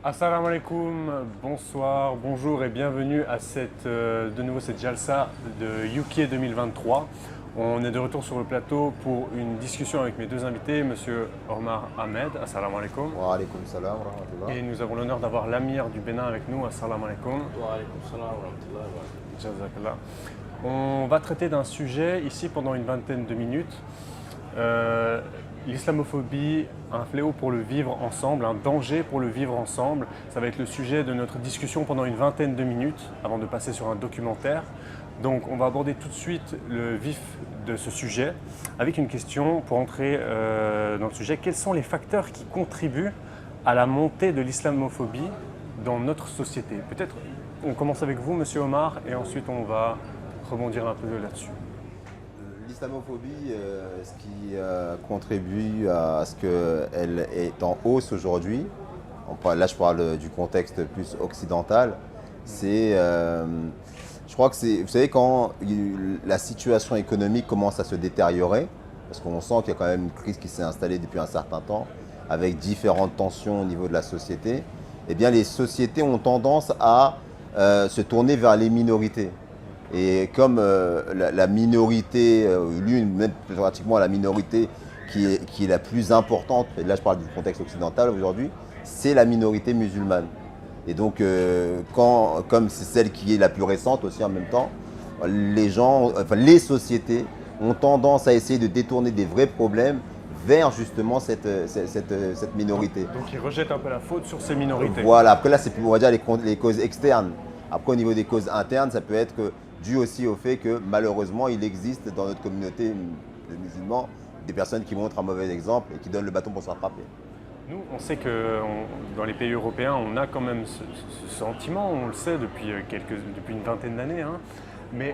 Assalamu alaikum, bonsoir, bonjour et bienvenue à de nouveau cette Jalsa de UK 2023. On est de retour sur le plateau pour une discussion avec mes deux invités, Monsieur Omar Ahmed, assalamu alaikum. Wa alaykoum salam wa rahmatullah. Et nous avons l'honneur d'avoir l'amir du Bénin avec nous, assalamu alaikum. Wa alaykoum salam wa rahmatullah. Jazakallah. On va traiter d'un sujet ici pendant une vingtaine de minutes. L'islamophobie, un fléau pour le vivre ensemble, un danger pour le vivre ensemble. Ça va être le sujet de notre discussion pendant une vingtaine de minutes avant de passer sur un documentaire. Donc on va aborder tout de suite le vif de ce sujet avec une question pour entrer dans le sujet. Quels sont les facteurs qui contribuent à la montée de l'islamophobie dans notre société? Peut-être on commence avec vous, Monsieur Omar, et ensuite on va rebondir un peu là-dessus. L'islamophobie, ce qui contribue à ce qu'elle est en hausse aujourd'hui, là je parle du contexte plus occidental, c'est, je crois que c'est, vous savez, quand la situation économique commence à se détériorer, parce qu'on sent qu'il y a quand même une crise qui s'est installée depuis un certain temps, avec différentes tensions au niveau de la société, eh bien les sociétés ont tendance à se tourner vers les minorités. Et comme la minorité, même pratiquement la minorité qui est la plus importante, et là je parle du contexte occidental aujourd'hui, c'est la minorité musulmane. Et donc, comme c'est celle qui est la plus récente aussi en même temps, les sociétés ont tendance à essayer de détourner des vrais problèmes vers justement cette minorité. Donc ils rejettent un peu la faute sur ces minorités. Voilà, après là c'est plus, on va dire, les causes externes. Après au niveau des causes internes, ça peut être dû aussi au fait que malheureusement il existe dans notre communauté de musulmans des personnes qui montrent un mauvais exemple et qui donnent le bâton pour se rattraper. Nous, on sait que dans les pays européens, on a quand même ce sentiment, on le sait depuis une vingtaine d'années. Hein. Mais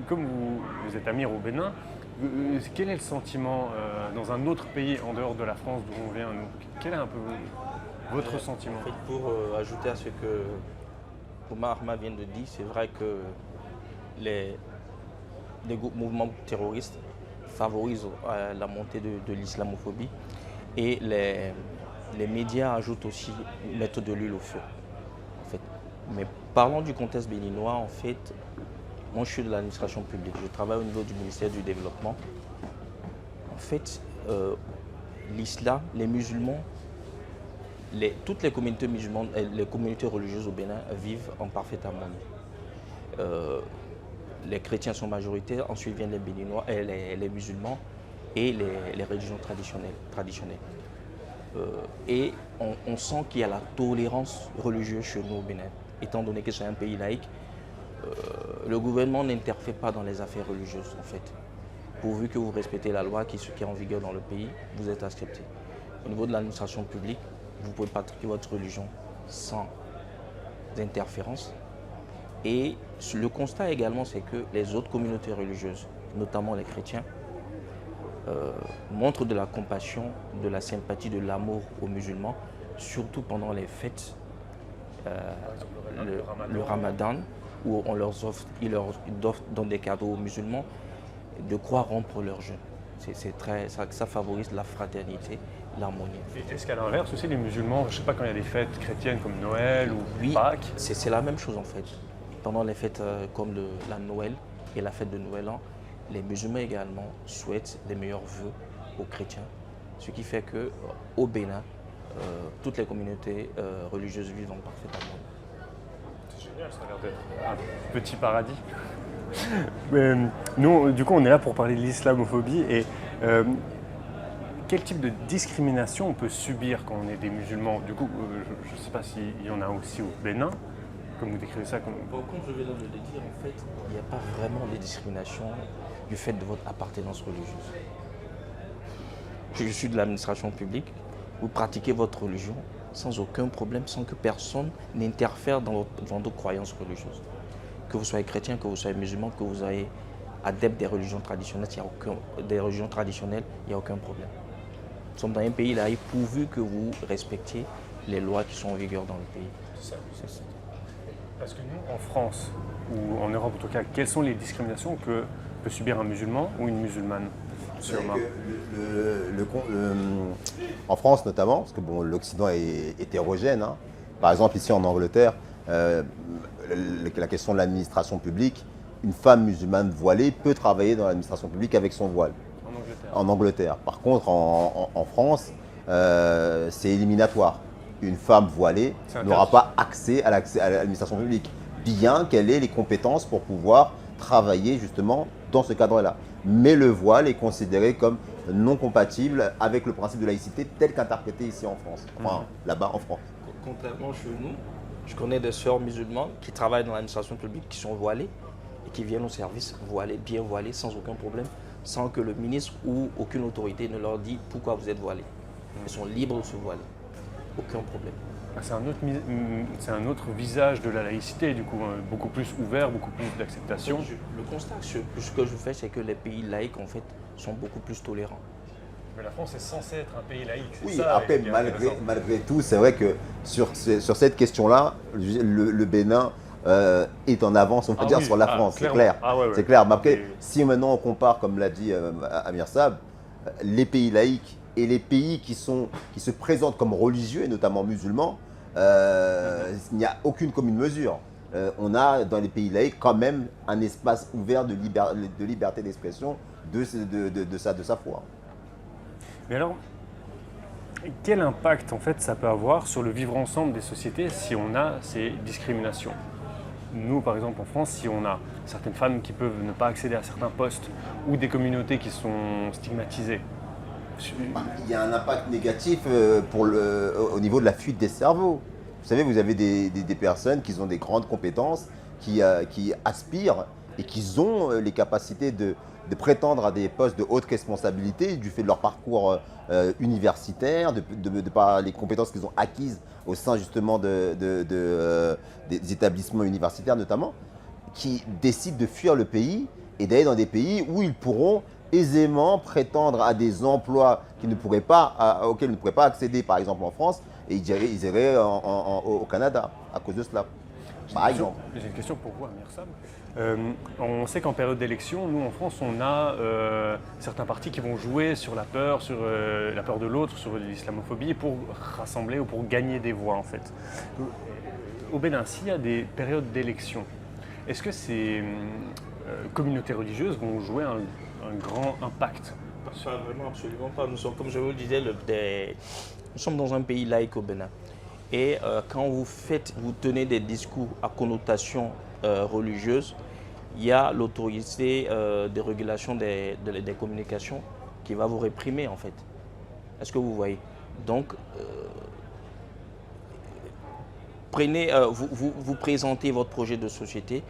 comme vous êtes amir au Bénin, quel est le sentiment dans un autre pays en dehors de la France d'où on vient, nous? Quel est un peu votre sentiment? En fait, pour ajouter à ce que Omar Ahmed vient de dire, c'est vrai que les mouvements terroristes favorisent la montée de l'islamophobie et les médias ajoutent aussi, mettent de l'huile au feu. En fait. Mais parlons du contexte béninois, en fait, moi je suis de l'administration publique, je travaille au niveau du ministère du Développement. En fait, l'islam, les musulmans, toutes les communautés musulmanes, les communautés religieuses au Bénin vivent en parfaite harmonie. Les chrétiens sont majoritaires, ensuite viennent les béninois, les musulmans et les religions traditionnelles. Et on sent qu'il y a la tolérance religieuse chez nous au Bénin. Étant donné que c'est un pays laïque, le gouvernement n'interfère pas dans les affaires religieuses en fait. Pourvu que vous respectez la loi qui est en vigueur dans le pays, vous êtes accepté. Au niveau de l'administration publique, vous pouvez pratiquer votre religion sans interférence. Et le constat également, c'est que les autres communautés religieuses, notamment les chrétiens, montrent de la compassion, de la sympathie, de l'amour aux musulmans, surtout pendant les fêtes, le Ramadan, où ils leur donnent des cadeaux aux musulmans, de quoi rompre leur jeûne. Ça favorise la fraternité, l'harmonie. Est-ce qu'à l'inverse aussi, les musulmans, je ne sais pas, quand il y a des fêtes chrétiennes comme Noël ou Pâques? C'est la même chose en fait. Pendant les fêtes comme la Noël et la fête de Nouvel An, les musulmans également souhaitent les meilleurs vœux aux chrétiens. Ce qui fait qu'au Bénin, toutes les communautés religieuses vivent en parfaite harmonie. C'est génial, ça a l'air d'être un petit paradis. Mais, nous, du coup, on est là pour parler de l'islamophobie et quel type de discrimination on peut subir quand on est des musulmans? Du coup, je ne sais pas s'il y en a aussi au Bénin, comme vous décrivez ça. Comme je viens de le dire, en fait, il n'y a pas vraiment de discrimination du fait de votre appartenance religieuse. Je suis de l'administration publique, vous pratiquez votre religion sans aucun problème, sans que personne n'interfère dans vos croyances religieuses. Que vous soyez chrétien, que vous soyez musulman, que vous soyez adepte des religions traditionnelles, il n'y a aucun problème. Nous sommes dans un pays laïque pourvu que vous respectiez les lois qui sont en vigueur dans le pays. C'est ça. Parce que nous, en France, ou en Europe en tout cas, quelles sont les discriminations que peut subir un musulman ou une musulmane? En France notamment, parce que bon, l'Occident est hétérogène. Hein. Par exemple, ici en Angleterre, la question de l'administration publique, une femme musulmane voilée peut travailler dans l'administration publique avec son voile. En Angleterre. Par contre, en France, c'est éliminatoire. Une femme voilée n'aura pas accès à l'administration publique, bien qu'elle ait les compétences pour pouvoir travailler justement dans ce cadre-là. Mais le voile est considéré comme non compatible avec le principe de laïcité tel qu'interprété ici en France, enfin là-bas en France. Contrairement chez nous, je connais des sœurs musulmanes qui travaillent dans l'administration publique, qui sont voilées et qui viennent au service voilées, bien voilées, sans aucun problème, sans que le ministre ou aucune autorité ne leur dise pourquoi vous êtes voilés. Ils sont libres de se voiler, aucun problème. C'est un autre visage de la laïcité, du coup, hein, beaucoup plus ouvert, beaucoup plus d'acceptation. Le constat ce que je fais, c'est que les pays laïcs, en fait, sont beaucoup plus tolérants. Mais la France est censée être un pays laïque, c'est oui, ça. Après, malgré tout, c'est vrai que sur cette question-là, le Bénin est en avance, on va dire, sur la France, c'est clair. C'est clair. Mais après, si maintenant on compare, comme l'a dit Amir Sab, les pays laïcs et les pays qui se présentent comme religieux, et notamment musulmans, il n'y a aucune commune mesure. On a dans les pays laïcs quand même un espace ouvert de liberté d'expression de sa foi. Mais alors, quel impact en fait ça peut avoir sur le vivre ensemble des sociétés si on a ces discriminations? Nous, par exemple, en France, si on a certaines femmes qui peuvent ne pas accéder à certains postes ou des communautés qui sont stigmatisées. Il y a un impact négatif au niveau de la fuite des cerveaux. Vous savez, vous avez des personnes qui ont des grandes compétences, qui aspirent et qui ont les capacités de prétendre à des postes de haute responsabilité du fait de leur parcours universitaire, par les compétences qu'ils ont acquises au sein justement des établissements universitaires notamment, qui décident de fuir le pays et d'aller dans des pays où ils pourront aisément prétendre à des emplois auxquels ils ne pourraient pas accéder, par exemple en France, et ils iraient au Canada à cause de cela, par exemple. J'ai une question pour vous, Amir Sab. On sait qu'en période d'élection, nous en France, on a certains partis qui vont jouer sur la peur de l'autre, sur l'islamophobie, pour rassembler ou pour gagner des voix en fait. Au Bénin, s'il y a des périodes d'élection, est-ce que ces communautés religieuses vont jouer un grand impact? Pas vraiment, absolument pas. Nous sommes, comme je vous le disais, nous sommes dans un pays laïque au Bénin. Et quand vous tenez des discours à connotation religieuse, il y a l'autorité de régulation des communications qui va vous réprimer en fait. Est-ce que vous voyez? Donc, vous présentez votre projet de société,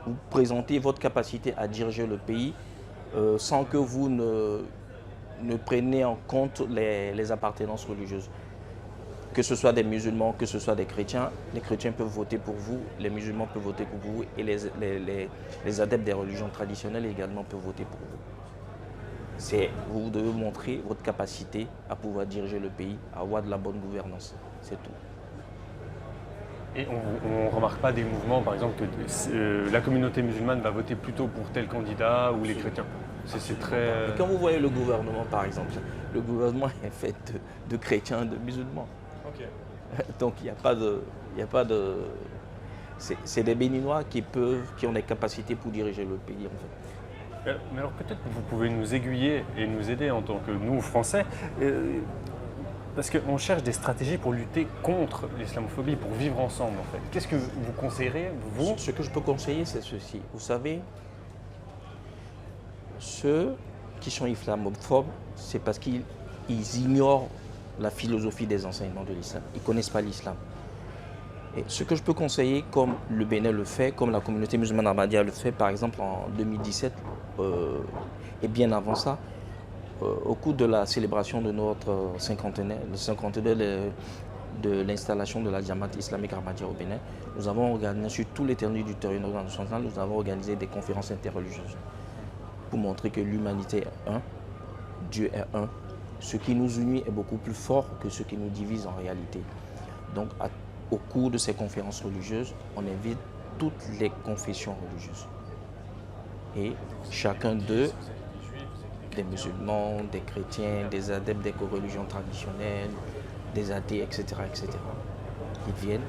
vous présentez votre capacité à diriger le pays sans que vous ne preniez en compte les appartenances religieuses. Que ce soit des musulmans, que ce soit des chrétiens peuvent voter pour vous, les musulmans peuvent voter pour vous et les adeptes des religions traditionnelles également peuvent voter pour vous. Vous devez montrer votre capacité à pouvoir diriger le pays, à avoir de la bonne gouvernance, c'est tout. Et on ne remarque pas des mouvements, par exemple, que la communauté musulmane va voter plutôt pour tel candidat ou les chrétiens. C'est très... Et quand vous voyez le gouvernement, par exemple, le gouvernement est fait de chrétiens et de musulmans. Okay. Donc il n'y a pas de... C'est des Béninois qui ont des capacités pour diriger le pays en fait. Mais alors peut-être que vous pouvez nous aiguiller et nous aider en tant que nous, Français, parce qu'on cherche des stratégies pour lutter contre l'islamophobie, pour vivre ensemble en fait. Qu'est-ce que vous conseillerez, vous? Ce que je peux conseiller, c'est ceci. Vous savez, ceux qui sont islamophobes, c'est parce qu'ils ignorent la philosophie des enseignements de l'islam. Ils ne connaissent pas l'islam. Et ce que je peux conseiller, comme le Bénin le fait, comme la communauté musulmane ahmadiyya le fait, par exemple en 2017, et bien avant ça, au cours de la célébration de notre cinquantenaire, le cinquantenaire de l'installation de la Jamaat islamique ahmadiyya au Bénin, nous avons organisé, sur tout l'étendue du territoire national, nous avons organisé des conférences interreligieuses pour montrer que l'humanité est un, Dieu est un. Ce qui nous unit est beaucoup plus fort que ce qui nous divise en réalité. Donc, au cours de ces conférences religieuses, on invite toutes les confessions religieuses. Et chacun d'eux, des musulmans, des chrétiens, des adeptes des religions traditionnelles, des athées, etc., etc. Ils viennent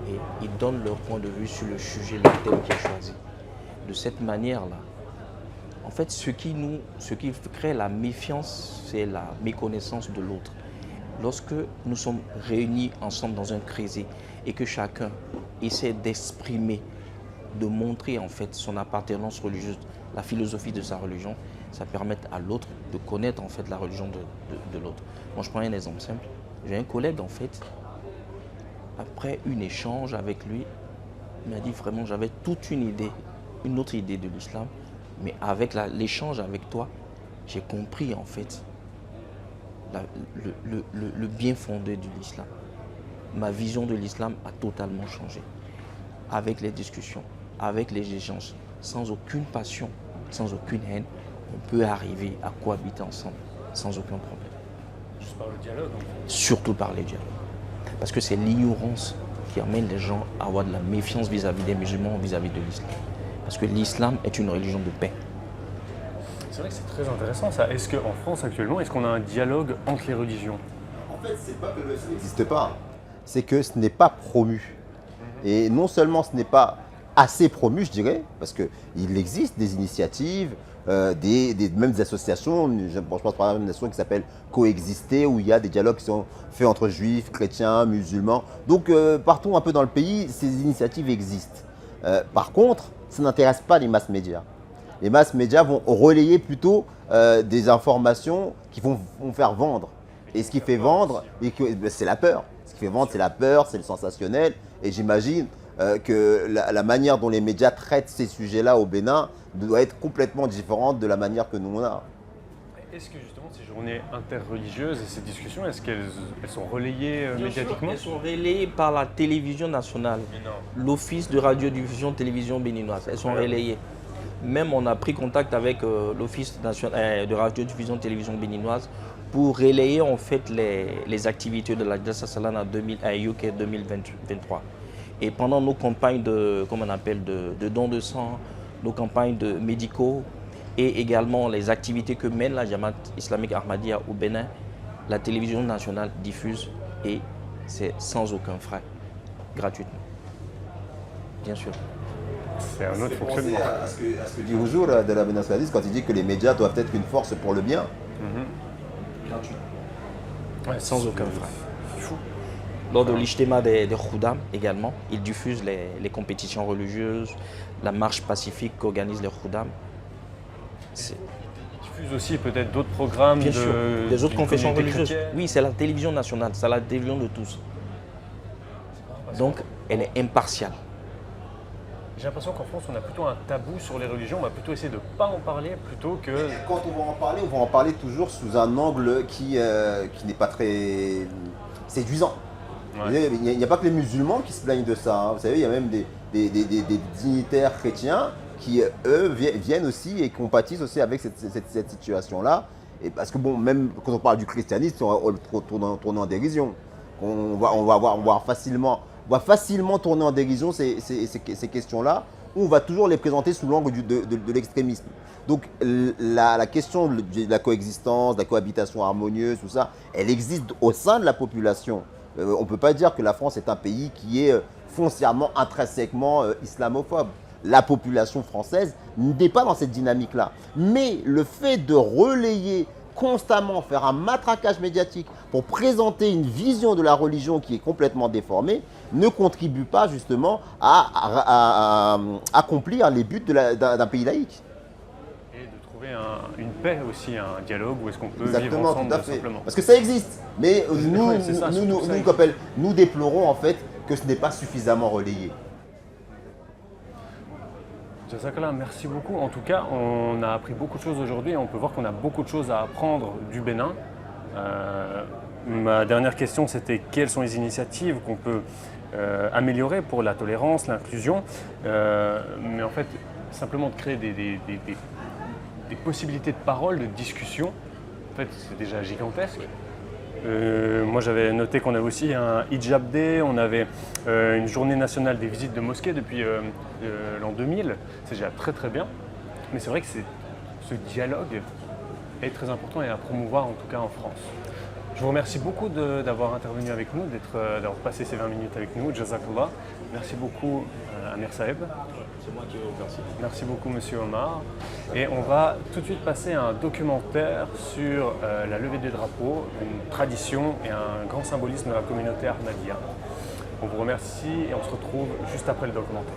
et ils donnent leur point de vue sur le sujet, le thème qui est choisi. De cette manière-là, en fait, ce qui crée la méfiance, c'est la méconnaissance de l'autre. Lorsque nous sommes réunis ensemble dans un creuset et que chacun essaie d'exprimer, de montrer en fait son appartenance religieuse, la philosophie de sa religion, ça permet à l'autre de connaître en fait la religion de l'autre. Moi, je prends un exemple simple. J'ai un collègue en fait, après un échange avec lui, il m'a dit vraiment j'avais toute une autre idée de l'islam, mais avec l'échange avec toi, j'ai compris en fait le bien fondé de l'islam. Ma vision de l'islam a totalement changé. Avec les discussions, avec les échanges, sans aucune passion, sans aucune haine, on peut arriver à cohabiter ensemble sans aucun problème. Juste par le dialogue. Surtout par les dialogues. Parce que c'est l'ignorance qui amène les gens à avoir de la méfiance vis-à-vis des musulmans, vis-à-vis de l'islam. Parce que l'islam est une religion de paix. C'est vrai que c'est très intéressant ça. Est-ce qu'en France actuellement, est-ce qu'on a un dialogue entre les religions? En fait, c'est pas que le islam n'existe pas, c'est que ce n'est pas promu. Et non seulement ce n'est pas assez promu, je dirais, parce qu'il existe des initiatives, même des associations, je pense par exemple à une association qui s'appelle Coexister, où il y a des dialogues qui sont faits entre juifs, chrétiens, musulmans. Donc partout un peu dans le pays, ces initiatives existent. Par contre, ça n'intéresse pas les masses médias. Les masses médias vont relayer plutôt des informations qui vont faire vendre. Et ce qui fait vendre, c'est la peur. Ce qui fait vendre, c'est la peur, c'est le sensationnel. Et j'imagine que la manière dont les médias traitent ces sujets-là au Bénin doit être complètement différente de la manière que nous on a. Est-ce que justement ces journées interreligieuses et ces discussions, est-ce qu'elles sont relayées médiatiquement? Elles sont relayées par la télévision nationale, l'Office de radiodiffusion télévision béninoise. Elles sont relayées. Même on a pris contact avec l'Office de radiodiffusion télévision béninoise pour relayer en fait les activités de la Jalsa Salane à UK 2023. Et pendant nos campagnes de dons de sang, nos campagnes de médicaux et également les activités que mène la Jamaat islamique Ahmadiyya au Bénin, la télévision nationale diffuse et c'est sans aucun frais, gratuitement. Bien sûr. C'est un autre fonctionnement. À ce que dit Oujour de la Bénin Sladis quand il dit que les médias doivent être une force pour le bien. Gratuit. Ouais, sans aucun frais. C'est fou. Lors de l'Ijtema des Khoudam également, ils diffusent les compétitions religieuses, la marche pacifique qu'organisent les Khoudam. Ils diffusent aussi peut-être d'autres programmes Bien sûr, des autres confessions religieuses. chrétiennes. Oui, c'est la télévision nationale, c'est la télévision de tous. Donc, elle est impartiale. J'ai l'impression qu'en France, on a plutôt un tabou sur les religions. On va plutôt essayer de ne pas en parler plutôt que... Quand on va en parler toujours sous un angle qui n'est pas très séduisant. Ouais. Il n'y a pas que les musulmans qui se plaignent de ça. Hein. Vous savez, il y a même des dignitaires chrétiens qui, eux, viennent aussi et compatissent aussi avec cette situation-là. Et parce que, bon, même quand on parle du christianisme, on va tourner en dérision. On va facilement tourner en dérision ces questions-là, où on va toujours les présenter sous l'angle de l'extrémisme. Donc la question de la coexistence, de la cohabitation harmonieuse, tout ça, elle existe au sein de la population. On ne peut pas dire que la France est un pays qui est foncièrement, intrinsèquement islamophobe. La population française n'est pas dans cette dynamique-là. Mais le fait de relayer constamment, faire un matraquage médiatique pour présenter une vision de la religion qui est complètement déformée, ne contribue pas justement à accomplir les buts d'un pays laïque. Et de trouver une paix aussi, un dialogue où est-ce qu'on peut Exactement, vivre ensemble tout à fait. simplement. Parce que ça existe, mais nous déplorons en fait que ce n'est pas suffisamment relayé. Jazakallah, merci beaucoup. En tout cas, on a appris beaucoup de choses aujourd'hui et on peut voir qu'on a beaucoup de choses à apprendre du Bénin. Ma dernière question, c'était quelles sont les initiatives qu'on peut améliorer pour la tolérance, l'inclusion. Mais en fait, simplement de créer des possibilités de parole, de discussion, en fait, c'est déjà gigantesque. Moi, j'avais noté qu'on avait aussi un Hijab Day, on avait une journée nationale des visites de mosquées depuis l'an 2000. C'est déjà très très bien. Mais c'est vrai que ce dialogue, est très important et à promouvoir en tout cas en France. Je vous remercie beaucoup d'avoir intervenu avec nous, d'avoir passé ces 20 minutes avec nous. Jazakallah. Merci beaucoup Amir Saeb. C'est moi qui vous remercie. Merci beaucoup Monsieur Omar. Et on va tout de suite passer à un documentaire sur la levée des drapeaux, une tradition et un grand symbolisme de la communauté Ahmadiyya. On vous remercie et on se retrouve juste après le documentaire.